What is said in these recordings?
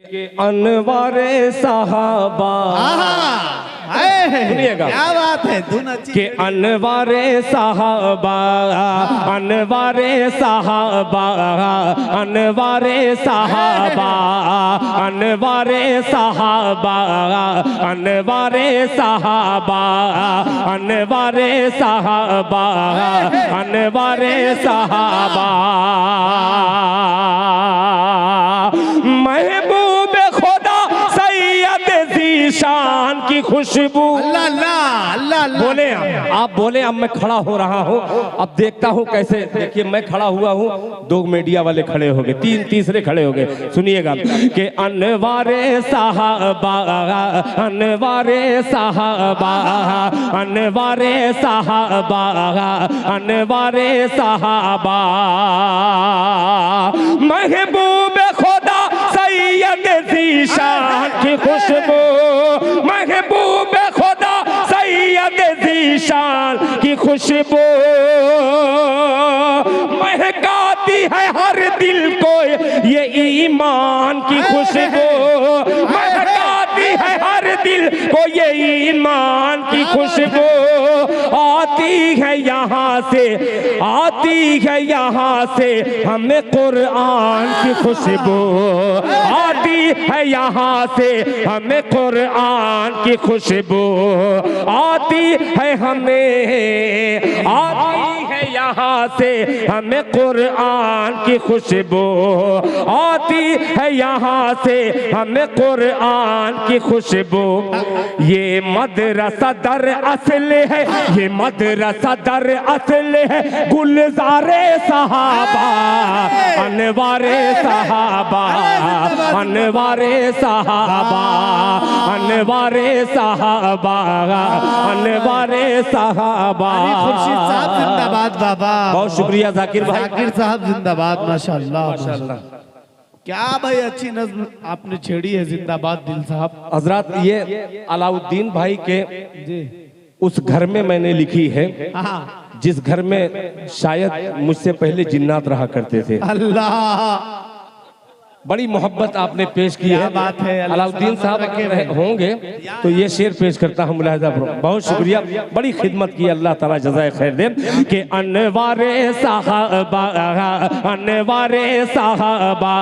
के अनवारे साहबा, सुनिएगा क्या बात है, धुन अच्छी के अनवारे साहबा, अनवारे साहबा, अनवारे साहबा, अनवारे साहबा, अनवारे साहबा, अनवारे साहबा, अनवारे साहबा, महबूब खुदा सैयद ज़ीशान की खुशबू। अल्लाह अल्लाह अल्लाह अल्लाह। बोले आप बोले, अब मैं खड़ा हो रहा हूँ, अब देखता हूँ कैसे। देखिए मैं खड़ा हुआ हूँ, दो मीडिया वाले खड़े हो गए, तीसरे खड़े हो गए। सुनिएगा कि अनवारे साहबा, अनवारे साहबा, अनवारे साहबा, अनवारे साहबा, महबूब खुदा सैयद ज़ीशान की खुशबू, महबूब खुदा सैयद ज़ीशान की खुशबू, महकाती है हर दिल को ये ईमान की खुशबू, महकाती है हर दिल को ये ईमान की खुशबू। आती है यहाँ से, आती है यहाँ से हमें कुरान की खुशबू, आती है यहाँ से हमें कुरान की खुशबू, आती है हमें, आती है यहाँ से हमें कुरान की खुशबू, आती है यहाँ से हमें कुरान की खुशबू। ये मदरसा दर असल है, ये मदरसा दर असल है गुलज़ारे साहबा, अनवारे साहबा, अनवारे साहबा, अनवारे साहबा, अनवारे साहबा। खुर्शीद साहब जिंदाबाद बाबा। बहुत शुक्रिया जाकिर भाई। जाकिर साहब जिंदाबाद। माशाल्लाह माशाल्लाह। क्या भाई अच्छी नज़्म आपने छेड़ी है, जिंदाबाद दिल साहब। हजरत ये अलाउद्दीन भाई के उस घर में मैंने लिखी है जिस घर में शायद मुझसे पहले जिन्नात रहा करते थे। अल्लाह, बड़ी मोहब्बत आपने पेश की है। बात है। अलाउद्दीन साहब होंगे तो ये शेर पेश करता हूँ मुलाहिजा। बहुत शुक्रिया, बड़ी खिदमत की, अल्लाह ताला जज़ाए खैर दे। कि अनवारे साहबा, अनवारे साहबा,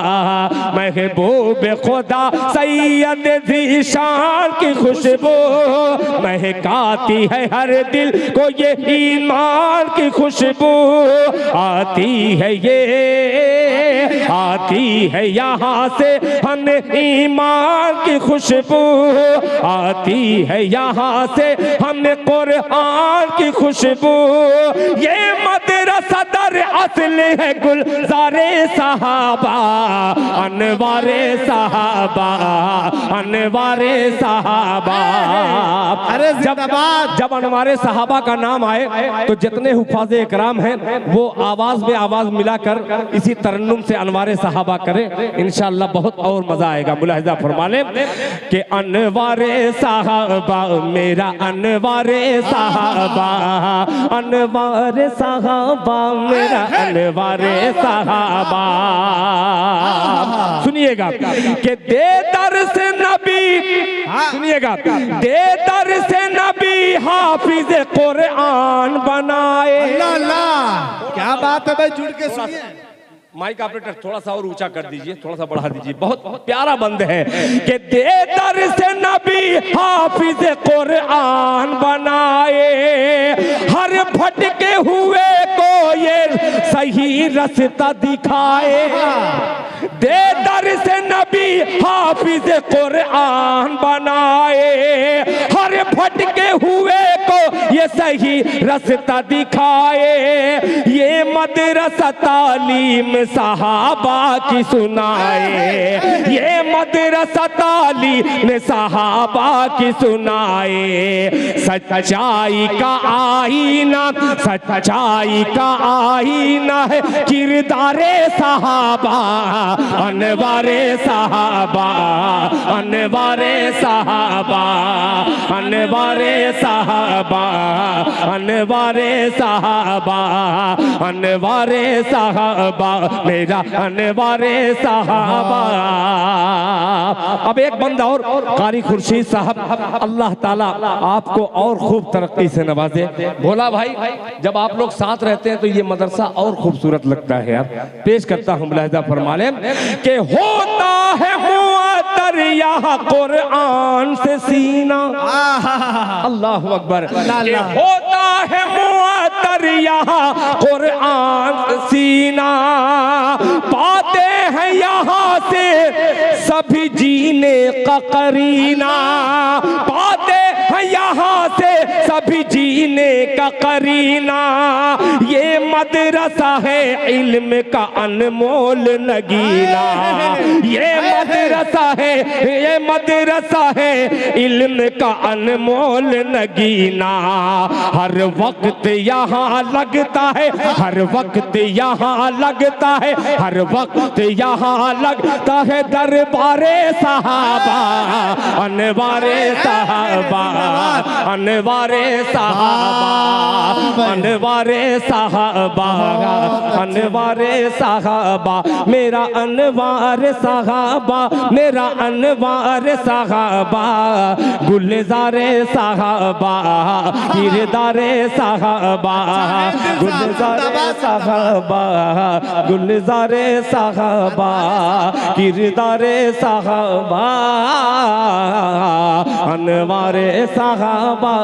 महबूब खुदा सैयद ज़ीशान की खुशबू, महकाती है हर दिल को ये ईमान की खुशबू, आती है ये, आती है यहाँ से हमें ईमान की खुशबू, आती है यहाँ से हमें कुरान की खुशबू। ये मदरसा दर असल है गुलज़ारे साहबा, अनवारे साहबा, अनवारे साहबा। अरे जिंदाबाद। जब अनवारे साहबा का नाम आए तो जितने हुफ़ाज़े इकराम हैं वो आवाज में आवाज मिलाकर इसी तरन्नुम से अनवारे साहबा करें, इंशाअल्लाह बहुत और मजा आएगा। मुलाहिजा फरमा लें कि अनवारे साहबा, मेरा अनवारे साहबा, अनवारे साहबा, मेरा अनवारे साहबा। सुनिएगा कि दे दर से नबी, सुनिएगा, दे दर से नबी हाफिज कुरान बनाए। अल्लाह अल्लाह, क्या बात है भाई, जुड़ के सुनिए। माइक ऑपरेटर थोड़ा सा और ऊंचा कर दीजिए, थोड़ा सा बढ़ा दीजिए, बहुत प्यारा बंद है कि दे दर से नबी हाफिज कुरान बनाए, हर भटके हुए को ये सही रास्ता दिखाए। दे दर से नबी हाफिज कुरान बनाए, हर भटके हुए को ये सही रास्ता दिखाए। ये मदरसा तालीम सहाबा की सुनाए, ये मदरसा तालीम सहाबा की सुनाए। सच्चाई का आईना, सच्चाई का आईना है किरदारे सहाबा, अनवारे साहबा, अनवारे साहबा, अनवारे साहबा, अनवारे साहबा, अनवारे साहबा, मेरा अनवारे साहबा। अब एक बंदा और कारी खुर्शीद साहब, अल्लाह ताला आपको और खूब तरक्की से नवाजे। भोला भाई, जब आप लोग साथ रहते हैं तो ये मदरसा और खूबसूरत लगता है यार। पेश करता हूँ, मुलाहिजा फरमा लें कि होता है मुअत्तर यहाँ कुरान से सीना, अल्लाह अकबर, होता है मुअत्तर यहाँ कुरान से सीना, पाते हैं यहाँ से सभी जीने का करीना, पाते हैं यहाँ से सभी जीने का करीना। ये मदरसा है इल्म का अनमोल नगीना, ये मदरसा है, ये मदरसा है इल्म का अनमोल नगीना। हर वक्त यहाँ लगता है, हर वक्त यहाँ लगता है, हर वक्त यहाँ लगता है दरबारे सहाबा, अनवारे सहाबा, अनवारे सहाबा, अनवारे सहाबा, अनवारे सहाबा, मेरा अनवार सहाबा, मेरा अनवार सहाबा, गुलजारे सहाबा, किरदारे सहाबा, गुलजारे सहाबा, गुलजारे सहाबा, किरदारे सहाबा, अनवारे सहाबा।